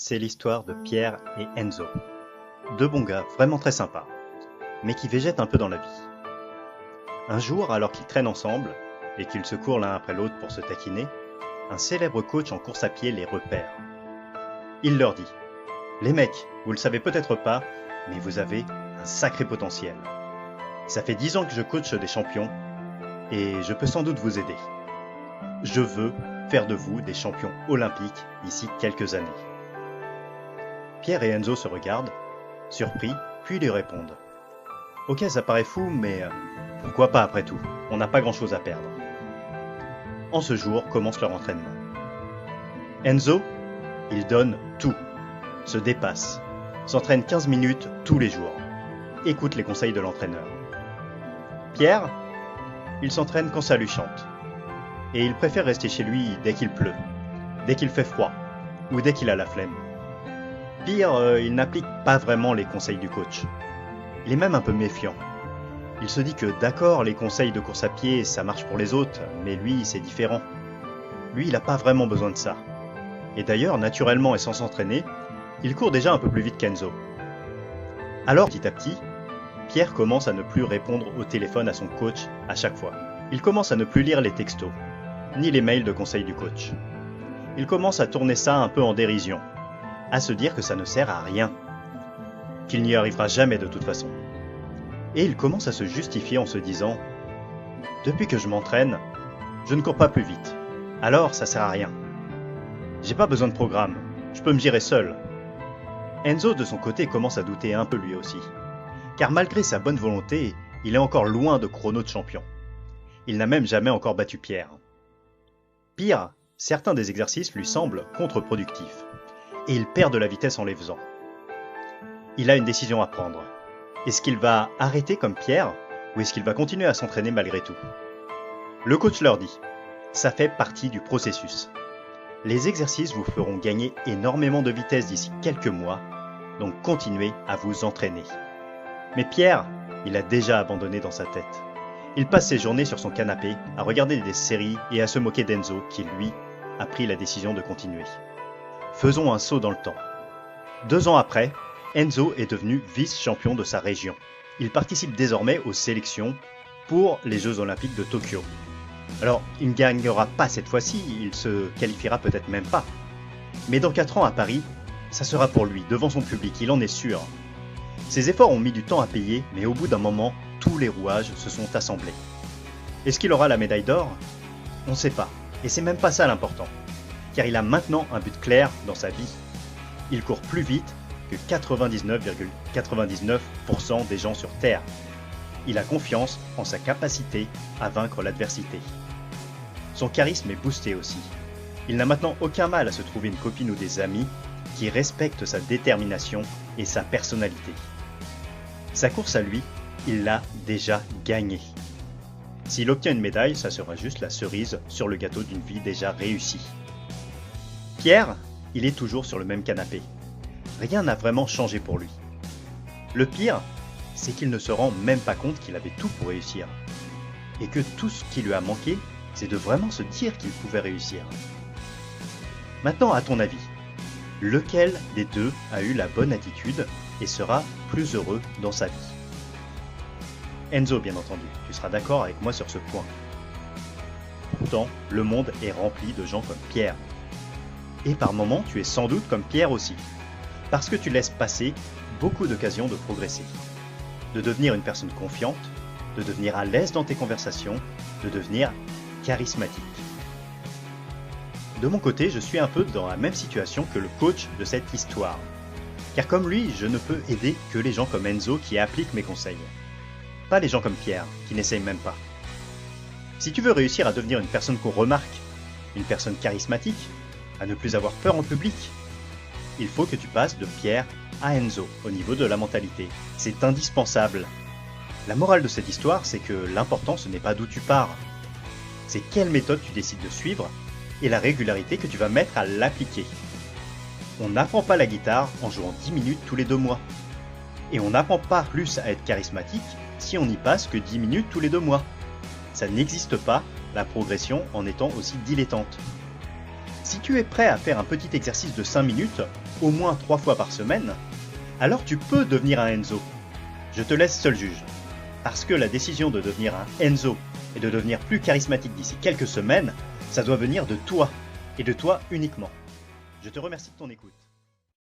c'est l'histoire de Pierre et Enzo. Deux bons gars vraiment très sympas, mais qui végètent un peu dans la vie. Un jour, alors qu'ils traînent ensemble, et qu'ils se courent l'un après l'autre pour se taquiner, un célèbre coach en course à pied les repère. Il leur dit « Les mecs, vous le savez peut-être pas, mais vous avez un sacré potentiel. Ça fait 10 ans que je coache des champions, et je peux sans doute vous aider. Je veux faire de vous des champions olympiques d'ici quelques années. » Pierre et Enzo se regardent, surpris, puis lui répondent « Ok, ça paraît fou, mais pourquoi pas après tout? On n'a pas grand-chose à perdre. » En ce jour commence leur entraînement. Enzo, il donne tout, se dépasse, s'entraîne 15 minutes tous les jours, écoute les conseils de l'entraîneur. Pierre, il s'entraîne quand ça lui chante, et il préfère rester chez lui dès qu'il pleut, dès qu'il fait froid, ou dès qu'il a la flemme. Pire, il n'applique pas vraiment les conseils du coach. Il est même un peu méfiant. Il se dit que d'accord, les conseils de course à pied, ça marche pour les autres, mais lui, c'est différent. Lui, il n'a pas vraiment besoin de ça. Et d'ailleurs, naturellement et sans s'entraîner, il court déjà un peu plus vite qu'Enzo. Alors, petit à petit, Pierre commence à ne plus répondre au téléphone à son coach à chaque fois. Il commence à ne plus lire les textos, ni les mails de conseils du coach. Il commence à tourner ça un peu en dérision, à se dire que ça ne sert à rien, qu'il n'y arrivera jamais de toute façon. Et il commence à se justifier en se disant « Depuis que je m'entraîne, je ne cours pas plus vite, alors ça sert à rien. J'ai pas besoin de programme, je peux me gérer seul. » Enzo de son côté commence à douter un peu lui aussi, car malgré sa bonne volonté, il est encore loin de chrono de champion. Il n'a même jamais encore battu Pierre. Pire, certains des exercices lui semblent contre-productifs, et il perd de la vitesse en les faisant. Il a une décision à prendre. Est-ce qu'il va arrêter comme Pierre, ou est-ce qu'il va continuer à s'entraîner malgré tout? Le coach leur dit « Ça fait partie du processus. Les exercices vous feront gagner énormément de vitesse d'ici quelques mois, donc continuez à vous entraîner. » Mais Pierre, il a déjà abandonné dans sa tête. Il passe ses journées sur son canapé à regarder des séries et à se moquer d'Enzo qui, lui, a pris la décision de continuer. Faisons un saut dans le temps. 2 ans après, Enzo est devenu vice-champion de sa région. Il participe désormais aux sélections pour les Jeux Olympiques de Tokyo. Alors, il ne gagnera pas cette fois-ci, il se qualifiera peut-être même pas. Mais dans 4 ans à Paris, ça sera pour lui, devant son public, il en est sûr. Ses efforts ont mis du temps à payer, mais au bout d'un moment, tous les rouages se sont assemblés. Est-ce qu'il aura la médaille d'or? On ne sait pas, et c'est même pas ça l'important, car il a maintenant un but clair dans sa vie. Il court plus vite que 99,99% des gens sur Terre. Il a confiance en sa capacité à vaincre l'adversité. Son charisme est boosté aussi. Il n'a maintenant aucun mal à se trouver une copine ou des amis qui respectent sa détermination et sa personnalité. Sa course à lui, il l'a déjà gagnée. S'il obtient une médaille, ça sera juste la cerise sur le gâteau d'une vie déjà réussie. Pierre, il est toujours sur le même canapé. Rien n'a vraiment changé pour lui. Le pire, c'est qu'il ne se rend même pas compte qu'il avait tout pour réussir. Et que tout ce qui lui a manqué, c'est de vraiment se dire qu'il pouvait réussir. Maintenant, à ton avis, lequel des deux a eu la bonne attitude et sera plus heureux dans sa vie? Enzo, bien entendu, tu seras d'accord avec moi sur ce point. Pourtant, le monde est rempli de gens comme Pierre. Et par moments, tu es sans doute comme Pierre aussi. Parce que tu laisses passer beaucoup d'occasions de progresser, de devenir une personne confiante, de devenir à l'aise dans tes conversations, de devenir charismatique. De mon côté, je suis un peu dans la même situation que le coach de cette histoire. Car comme lui, je ne peux aider que les gens comme Enzo qui appliquent mes conseils. Pas les gens comme Pierre, qui n'essayent même pas. Si tu veux réussir à devenir une personne qu'on remarque, une personne charismatique, à ne plus avoir peur en public, il faut que tu passes de Pierre à Enzo au niveau de la mentalité. C'est indispensable. La morale de cette histoire, c'est que l'important ce n'est pas d'où tu pars. C'est quelle méthode tu décides de suivre et la régularité que tu vas mettre à l'appliquer. On n'apprend pas la guitare en jouant 10 minutes tous les 2 mois. Et on n'apprend pas plus à être charismatique si on n'y passe que 10 minutes tous les 2 mois. Ça n'existe pas, la progression en étant aussi dilettante. Si tu es prêt à faire un petit exercice de 5 minutes, au moins 3 fois par semaine, alors tu peux devenir un Enzo. Je te laisse seul juge. Parce que la décision de devenir un Enzo et de devenir plus charismatique d'ici quelques semaines, ça doit venir de toi, et de toi uniquement. Je te remercie de ton écoute.